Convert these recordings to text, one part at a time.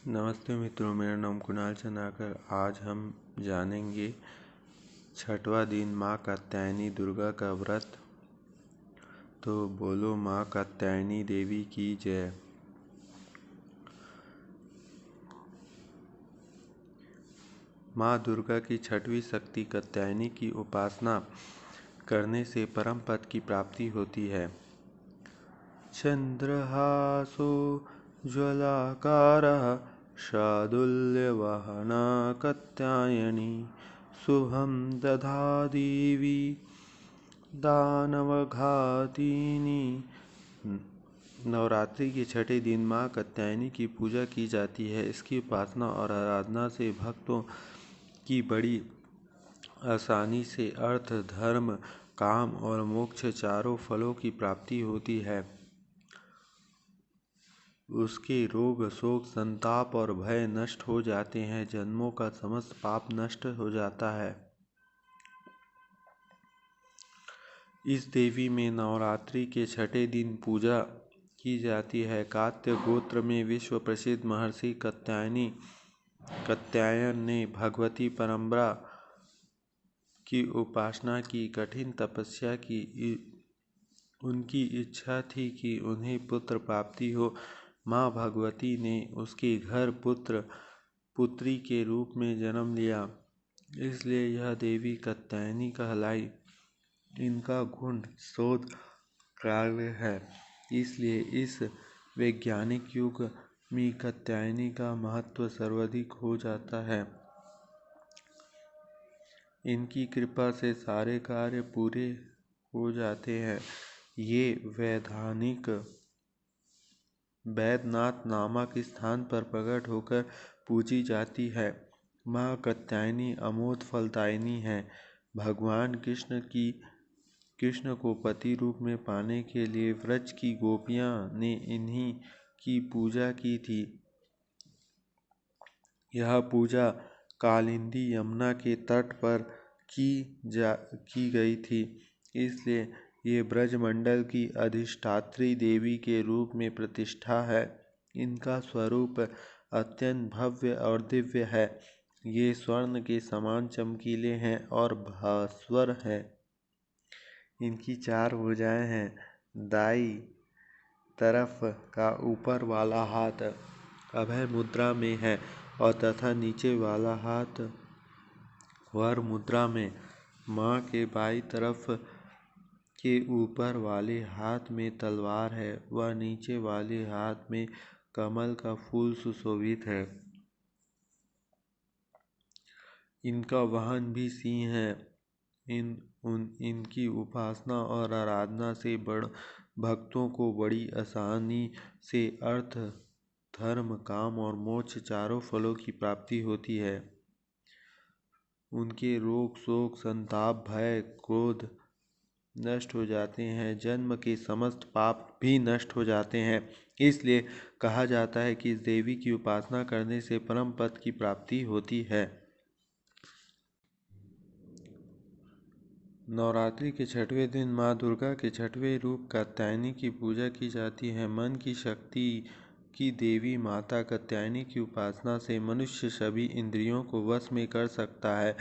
नमस्ते मित्रों, मेरा नाम कुणाल चंद्राकर। आज हम जानेंगे छठवां दिन माँ कात्यायनी दुर्गा का व्रत। तो बोलो माँ कात्यायनी देवी की जय। माँ दुर्गा की छठवीं शक्ति कात्यायनी की उपासना करने से परम पद की प्राप्ति होती है। चंद्रहासो ज्वलाकारः शादुल्यवाहना कात्यायनी शुभं दधादेवी दानवघातिनी। नवरात्रि के छठे दिन माँ कात्यायनी की पूजा की जाती है। इसकी उपासना और आराधना से भक्तों की बड़ी आसानी से अर्थ, धर्म, काम और मोक्ष चारों फलों की प्राप्ति होती है। उसके रोग, शोक, संताप और भय नष्ट हो जाते हैं। जन्मों का समस्त पाप नष्ट हो जाता है। इस देवी में नवरात्रि के छठे दिन पूजा की जाती है। कात्य गोत्र में विश्व प्रसिद्ध महर्षि कात्यायन ने भगवती परम्बरा की उपासना की, कठिन तपस्या की। उनकी इच्छा थी कि उन्हें पुत्र प्राप्ति हो। माँ भगवती ने उसके घर पुत्र पुत्री के रूप में जन्म लिया, इसलिए यह देवी कात्यायनी कहलाई। इनका गुण शोध कार्य है, इसलिए इस वैज्ञानिक युग में कात्यायनी का महत्व सर्वाधिक हो जाता है। इनकी कृपा से सारे कार्य पूरे हो जाते हैं। ये वैद्यनाथ नामक स्थान पर प्रकट होकर पूजी जाती है। माँ कात्यायनी अमोघ फलदायिनी है। भगवान कृष्ण को पति रूप में पाने के लिए व्रज की गोपियां ने इन्हीं की पूजा की थी। यह पूजा कालिंदी यमुना के तट पर की गई थी, इसलिए ये ब्रजमंडल की अधिष्ठात्री देवी के रूप में प्रतिष्ठा है। इनका स्वरूप अत्यंत भव्य और दिव्य है। ये स्वर्ण के समान चमकीले हैं और भास्वर है। इनकी 4 भुजाएं हैं। दाईं तरफ का ऊपर वाला हाथ अभय मुद्रा में है और तथा नीचे वाला हाथ वर मुद्रा में। माँ के बाईं तरफ के ऊपर वाले हाथ में तलवार है व नीचे वाले हाथ में कमल का फूल सुशोभित है। इनका वाहन भी सिंह है। इनकी उपासना और आराधना से भक्तों को बड़ी आसानी से अर्थ, धर्म, काम और मोक्ष चारों फलों की प्राप्ति होती है। उनके रोग, शोक, संताप, भय, क्रोध नष्ट हो जाते हैं। जन्म के समस्त पाप भी नष्ट हो जाते हैं। इसलिए कहा जाता है कि इस देवी की उपासना करने से परम पद की प्राप्ति होती है। नवरात्रि के छठवें दिन माँ दुर्गा के छठवें रूप कात्यायनी की पूजा की जाती है। मन की शक्ति की देवी माता कात्यायनी की उपासना से मनुष्य सभी इंद्रियों को वश में कर सकता है।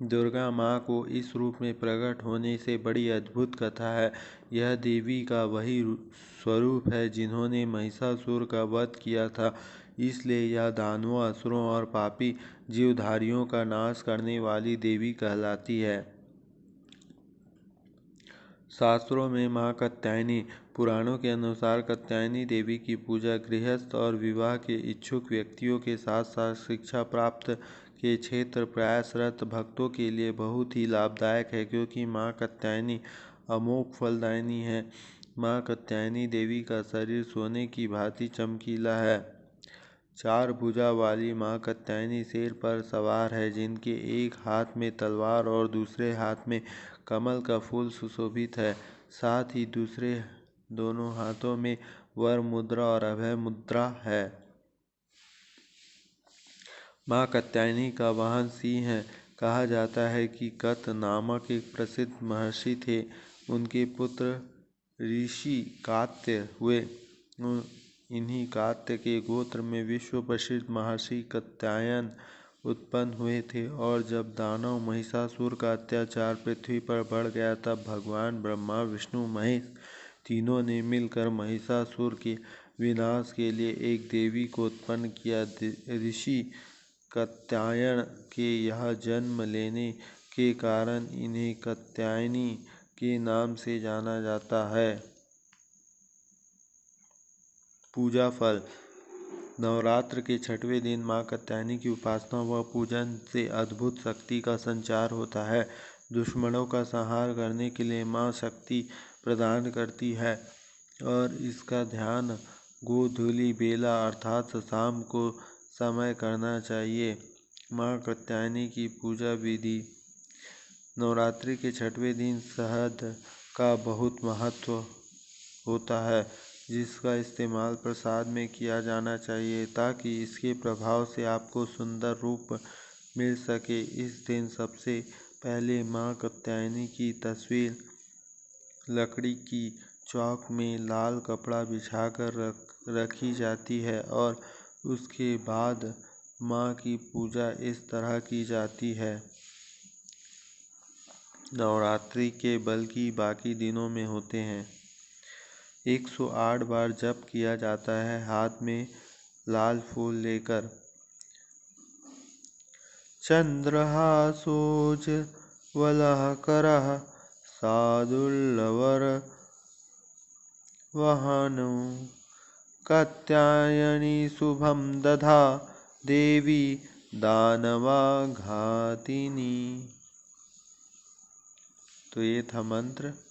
दुर्गा माँ को इस रूप में प्रकट होने से बड़ी अद्भुत कथा है। यह देवी का वही स्वरूप है जिन्होंने महिषासुर का वध किया था, इसलिए यह दानवों, असुरों और पापी जीवधारियों का नाश करने वाली देवी कहलाती है। शास्त्रों में माँ कात्यायनी, पुराणों के अनुसार कात्यायनी देवी की पूजा गृहस्थ और विवाह के इच्छुक व्यक्तियों के साथ साथ शिक्षा प्राप्त के क्षेत्र प्रयासरत भक्तों के लिए बहुत ही लाभदायक है, क्योंकि माँ कात्यायनी अमोघ फलदायिनी है। माँ कात्यायनी देवी का शरीर सोने की भांति चमकीला है। 4 भुजा वाली माँ कात्यायनी शेर पर सवार है, जिनके एक हाथ में तलवार और दूसरे हाथ में कमल का फूल सुशोभित है। साथ ही दूसरे दोनों हाथों में वर मुद्रा और अभय मुद्रा है। माँ कात्यायनी का वाहन सिंह है। कहा जाता है कि कत नामक एक प्रसिद्ध महर्षि थे। उनके पुत्र ऋषि कात्य हुए। इन्हीं कात्य के गोत्र में विश्व प्रसिद्ध महर्षि कात्यायन उत्पन्न हुए थे। और जब दानव महिषासुर का अत्याचार पृथ्वी पर बढ़ गया तब भगवान ब्रह्मा विष्णु महेश तीनों ने मिलकर महिषासुर के विनाश के लिए एक देवी को उत्पन्न किया। ऋषि कात्यायन के यह जन्म लेने के कारण इन्हें कात्यायनी के नाम से जाना जाता है। पूजा फल। नवरात्र के छठवें दिन मां कात्यायनी की उपासना व पूजन से अद्भुत शक्ति का संचार होता है। दुश्मनों का संहार करने के लिए मां शक्ति प्रदान करती है और इसका ध्यान गोधूलि बेला अर्थात शाम को समय करना चाहिए। मां कात्यायनी की पूजा विधि। नवरात्रि के छठवें दिन शहद का बहुत महत्व होता है, जिसका इस्तेमाल प्रसाद में किया जाना चाहिए ताकि इसके प्रभाव से आपको सुंदर रूप मिल सके। इस दिन सबसे पहले मां कात्यायनी की तस्वीर लकड़ी की चौक में लाल कपड़ा बिछाकर रखी जाती है और उसके बाद मां की पूजा इस तरह की जाती है। नवरात्रि के बल्कि बाकी दिनों में होते हैं। 108 बार जप किया जाता है हाथ में लाल फूल लेकर। चंद्रहासोज्ज्वलः करः शार्दूलवर वहनो कात्यायनी शुभं दधा देवी दानवाघातिनी। तो ये था मंत्र।